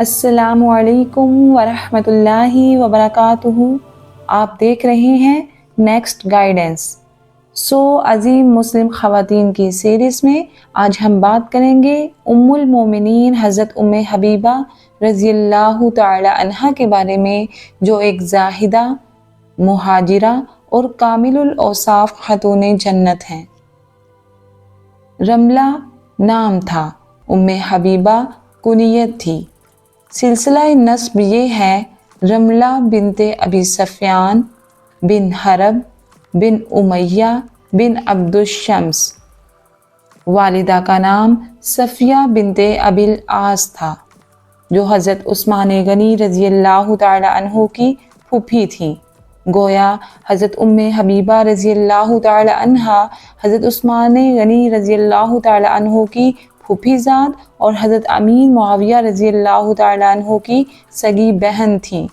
السلام علیکم ورحمۃ اللہ وبرکاتہ۔ آپ دیکھ رہے ہیں نیکسٹ گائیڈنس۔ عظیم مسلم خواتین کی سیریز میں آج ہم بات کریں گے ام المومنین حضرت ام حبیبہ رضی اللہ تعالی عنہا کے بارے میں، جو ایک زاہدہ، مہاجرہ اور کامل الاوصاف خاتون جنت ہیں۔ رملہ نام تھا، ام حبیبہ کنیت تھی۔ سلسلہ نسب یہ ہے: رملہ بنت ابی سفیان بن حرب بن امیہ بن عبد الشمس۔ والدہ کا نام صفیہ بنت ابی العاص تھا، جو حضرت عثمان غنی رضی اللہ تعالی عنہ کی پھوپھی تھیں۔ گویا حضرت ام حبیبہ رضی اللہ تعالی عنہا حضرت عثمان غنی رضی اللہ تعالی عنہ کی پھوپھی زاد اور حضرت امیر معاویہ رضی اللہ تعالی عنہ کی سگی بہن تھیں۔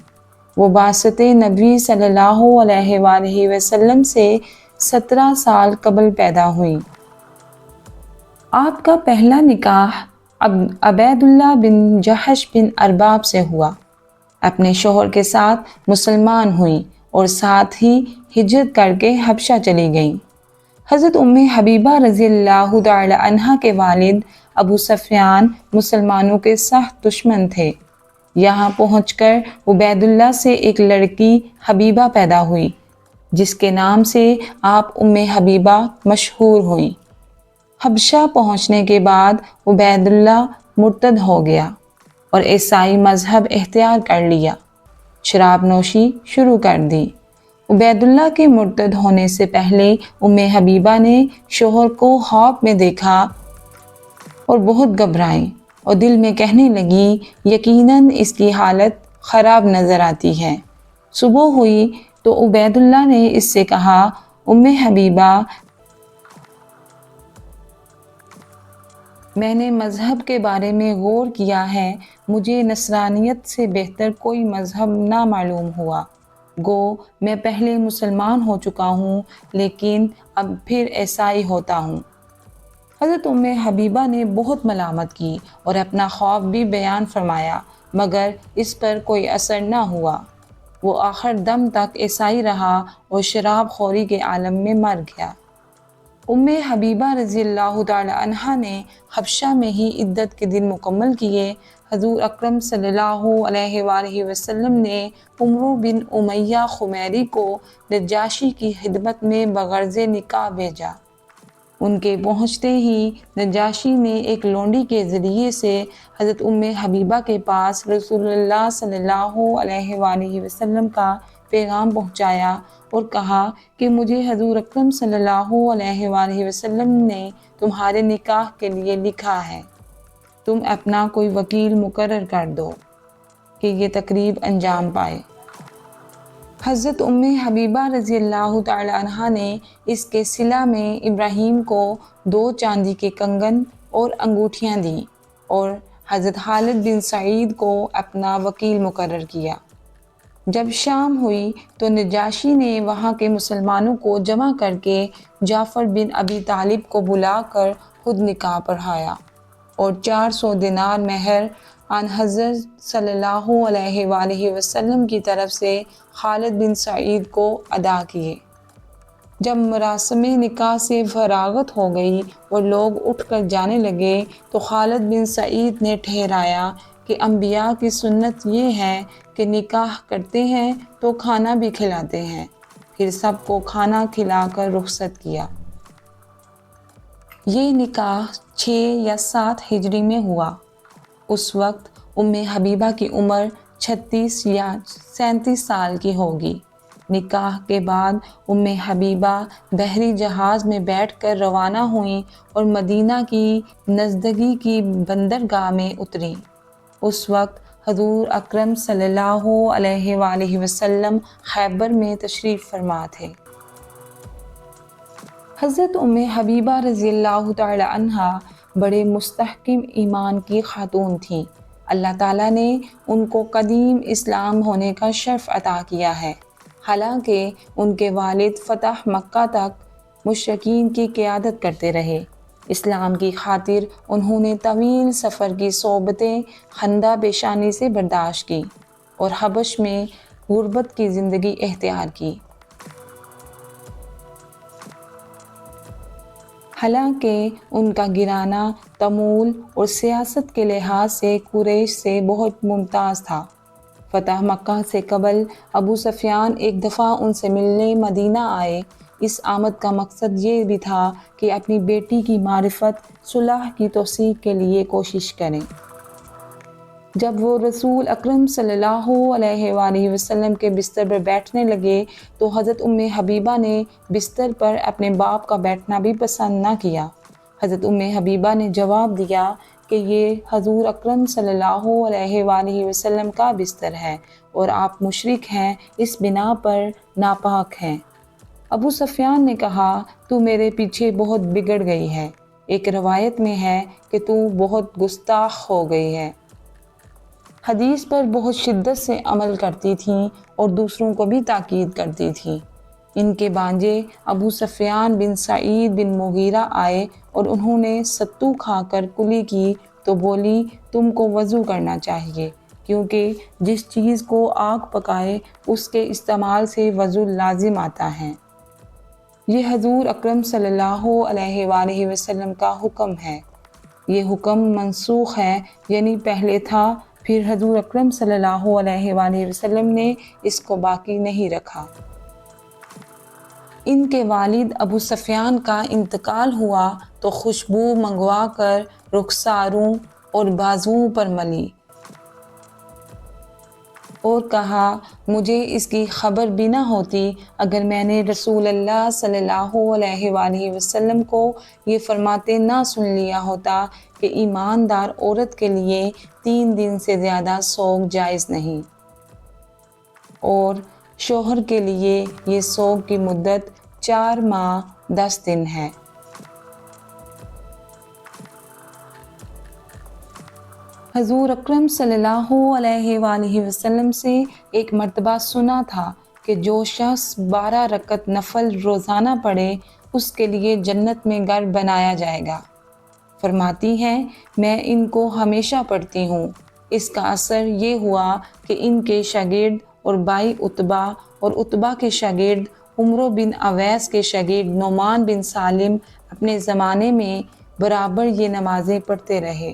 وہ بعثت نبی صلی اللہ علیہ وآلہ وسلم سے 17 سال قبل پیدا ہوئیں۔ آپ کا پہلا نکاح عبید اللہ بن جحش بن ارباب سے ہوا۔ اپنے شوہر کے ساتھ مسلمان ہوئیں اور ساتھ ہی ہجرت کر کے حبشہ چلی گئیں۔ حضرت ام حبیبہ رضی اللہ تعالی عنہا کے والد ابو سفیان مسلمانوں کے سخت دشمن تھے۔ یہاں پہنچ کر عبید اللہ سے ایک لڑکی حبیبہ پیدا ہوئی، جس کے نام سے آپ ام حبیبہ مشہور ہوئیں۔ حبشہ پہنچنے کے بعد عبید اللہ مرتد ہو گیا اور عیسائی مذہب اختیار کر لیا۔ شراب نوشی شروع کر دی۔ عبید اللہ کے مرتد ہونے سے پہلے ام حبیبہ نے شوہر کو خواب میں دیکھا اور بہت گھبرائیں اور دل میں کہنے لگی، یقیناً اس کی حالت خراب نظر آتی ہے۔ صبح ہوئی تو عبید اللہ نے اس سے کہا، ام حبیبہ، میں نے مذہب کے بارے میں غور کیا ہے، مجھے نصرانیت سے بہتر کوئی مذہب نہ معلوم ہوا۔ گو میں پہلے مسلمان ہو چکا ہوں، لیکن اب پھر عیسائی ہوتا ہوں۔ حضرت ام حبیبہ نے بہت ملامت کی اور اپنا خوف بھی بیان فرمایا، مگر اس پر کوئی اثر نہ ہوا۔ وہ آخر دم تک عیسائی رہا اور شراب خوری کے عالم میں مر گیا۔ ام حبیبہ رضی اللہ تعالی عنہا نے حبشہ میں ہی عدت کے دن مکمل کیے۔ حضور اکرم صلی اللہ علیہ وآلہ وسلم نے عمرو بن امیہ خمیری کو نجاشی کی خدمت میں بغرض نکاح بھیجا۔ ان کے پہنچتے ہی نجاشی نے ایک لونڈی کے ذریعے سے حضرت ام حبیبہ کے پاس رسول اللہ صلی اللہ علیہ وآلہ وسلم کا پیغام پہنچایا اور کہا کہ مجھے حضور اکرم صلی اللہ علیہ وآلہ وسلم نے تمہارے نکاح کے لیے لکھا ہے، تم اپنا کوئی وکیل مقرر کر دو کہ یہ تقریب انجام پائے۔ حضرت ام حبیبہ رضی اللہ تعالی عنہا نے اس کے صلہ میں ابراہیم کو 2 چاندی کے کنگن اور انگوٹھیاں دیں اور حضرت خالد بن سعید کو اپنا وکیل مقرر کیا۔ جب شام ہوئی تو نجاشی نے وہاں کے مسلمانوں کو جمع کر کے جعفر بن ابی طالب کو بلا کر خود نکاح پڑھایا اور 400 دینار مہر آن حضرت صلی اللہ علیہ وآلہ وسلم کی طرف سے خالد بن سعید کو ادا کیے۔ جب مراسم نکاح سے فراغت ہو گئی اور لوگ اٹھ کر جانے لگے تو خالد بن سعید نے ٹھہرایا کہ انبیاء کی سنت یہ ہے کہ نکاح کرتے ہیں تو کھانا بھی کھلاتے ہیں۔ پھر سب کو کھانا کھلا کر رخصت کیا۔ یہ نکاح 6 یا 7 ہجری میں ہوا۔ اس وقت ام حبیبہ کی عمر 36 یا 37 سال کی ہوگی۔ نکاح کے بعد ام حبیبہ بحری جہاز میں بیٹھ کر روانہ ہوئیں اور مدینہ کی نزدیکی کی بندرگاہ میں اتریں۔ اس وقت حضور اکرم صلی اللہ علیہ وآلہ وسلم خیبر میں تشریف فرما تھے۔ حضرت ام حبیبہ رضی اللہ تعالی عنہا بڑے مستحکم ایمان کی خاتون تھیں۔ اللہ تعالیٰ نے ان کو قدیم اسلام ہونے کا شرف عطا کیا ہے، حالانکہ ان کے والد فتح مکہ تک مشرکین کی قیادت کرتے رہے۔ اسلام کی خاطر انہوں نے طویل سفر کی صعوبتیں خندہ پیشانی سے برداشت کی اور حبش میں غربت کی زندگی اختیار کی۔ حالانکہ ان کا گھرانہ تمول اور سیاست کے لحاظ سے قریش سے بہت ممتاز تھا۔ فتح مکہ سے قبل ابو سفیان ایک دفعہ ان سے ملنے مدینہ آئے۔ اس آمد کا مقصد یہ بھی تھا کہ اپنی بیٹی کی معرفت صلح کی توثیق کے لیے کوشش کریں۔ جب وہ رسول اکرم صلی اللہ علیہ وآلہ وسلم کے بستر پر بیٹھنے لگے تو حضرت حبیبہ نے بستر پر اپنے باپ کا بیٹھنا بھی پسند نہ کیا۔ حضرت حبیبہ نے جواب دیا کہ یہ حضور اکرم صلی اللہ علیہ وآلہ وسلم کا بستر ہے اور آپ مشرک ہیں، اس بنا پر ناپاک ہیں۔ ابو سفیان نے کہا، تو میرے پیچھے بہت بگڑ گئی ہے۔ ایک روایت میں ہے کہ تو بہت گستاخ ہو گئی ہے۔ حدیث پر بہت شدت سے عمل کرتی تھیں اور دوسروں کو بھی تاکید کرتی تھیں۔ ان کے بانجے ابو سفیان بن سعید بن مغیرہ آئے اور انہوں نے ستو کھا کر کلی کی تو بولی، تم کو وضو کرنا چاہیے، کیونکہ جس چیز کو آگ پکائے اس کے استعمال سے وضو لازم آتا ہے۔ یہ حضور اکرم صلی اللہ علیہ وآلہ وسلم کا حکم ہے۔ یہ حکم منسوخ ہے، یعنی پہلے تھا، پھر حضور اکرم صلی اللہ علیہ وآلہ وسلم نے اس کو باقی نہیں رکھا۔ ان کے والد ابو سفیان کا انتقال ہوا تو خوشبو منگوا کر رخساروں اور بازوؤں پر ملی اور کہا، مجھے اس کی خبر بھی نہ ہوتی اگر میں نے رسول اللہ صلی اللہ علیہ وآلہ وسلم کو یہ فرماتے نہ سن لیا ہوتا کہ ایماندار عورت کے لیے 3 دن سے زیادہ سوگ جائز نہیں، اور شوہر کے لیے یہ سوگ کی مدت 4 ماہ 10 دن ہے۔ حضور اکرم صلی اللہ علیہ وآلہ وسلم سے ایک مرتبہ سنا تھا کہ جو شخص 12 رکعت نفل روزانہ پڑھے اس کے لیے جنت میں گھر بنایا جائے گا۔ فرماتی ہیں، میں ان کو ہمیشہ پڑھتی ہوں۔ اس کا اثر یہ ہوا کہ ان کے شاگرد اور بھائی عتبہ اور عتبہ کے شاگرد عمرو بن اویس کے شاگرد نعمان بن سالم اپنے زمانے میں برابر یہ نمازیں پڑھتے رہے۔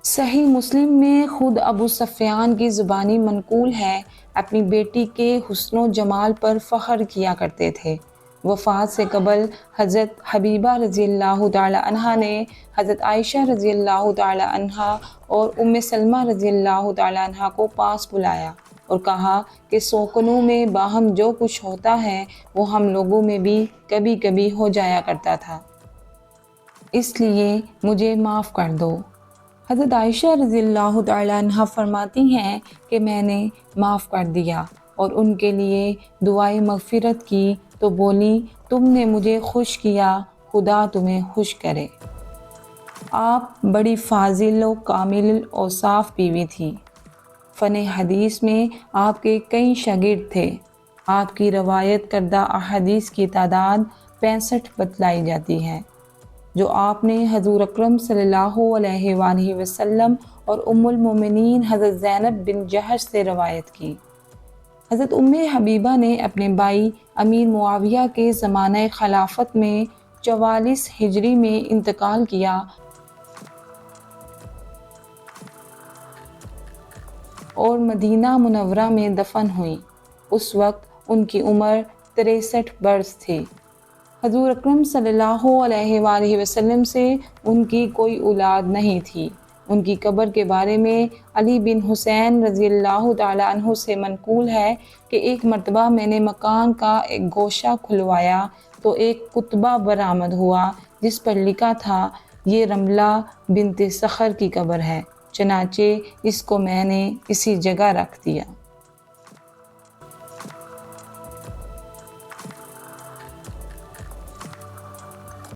صحیح مسلم میں خود ابو سفیان کی زبانی منقول ہے، اپنی بیٹی کے حسن و جمال پر فخر کیا کرتے تھے۔ وفات سے قبل حضرت حبیبہ رضی اللہ تعالی عنہا نے حضرت عائشہ رضی اللہ تعالی عنہا اور سلمہ رضی اللہ تعالی عنہا کو پاس بلایا اور کہا کہ سوکنوں میں باہم جو کچھ ہوتا ہے وہ ہم لوگوں میں بھی کبھی کبھی ہو جایا کرتا تھا، اس لیے مجھے معاف کر دو۔ حضرت عائشہ رضی اللہ تعالی عنہا فرماتی ہیں کہ میں نے معاف کر دیا اور ان کے لیے دعائے مغفرت کی تو بولی، تم نے مجھے خوش کیا، خدا تمہیں خوش کرے۔ آپ بڑی فاضل و کامل اوصاف بیوی تھی۔ فن حدیث میں آپ کے کئی شاگرد تھے۔ آپ کی روایت کردہ احادیث کی تعداد 65 بتلائی جاتی ہے، جو آپ نے حضور اکرم صلی اللہ علیہ وآلہ وسلم اور المومنین حضرت زینب بن جحش سے روایت کی۔ حضرت حبیبہ نے اپنے بھائی امیر معاویہ کے زمانہ خلافت میں 44 ہجری میں انتقال کیا اور مدینہ منورہ میں دفن ہوئیں۔ اس وقت ان کی عمر 63 برس تھی۔ حضور اکرم صلی اللہ علیہ وآلہ وسلم سے ان کی کوئی اولاد نہیں تھی۔ ان کی قبر کے بارے میں علی بن حسین رضی اللہ تعالی عنہ سے منقول ہے کہ ایک مرتبہ میں نے مکان کا ایک گوشہ کھلوایا تو ایک کتبہ برآمد ہوا جس پر لکھا تھا، یہ رملہ بنت صخر کی قبر ہے، چنانچہ اس کو میں نے اسی جگہ رکھ دیا۔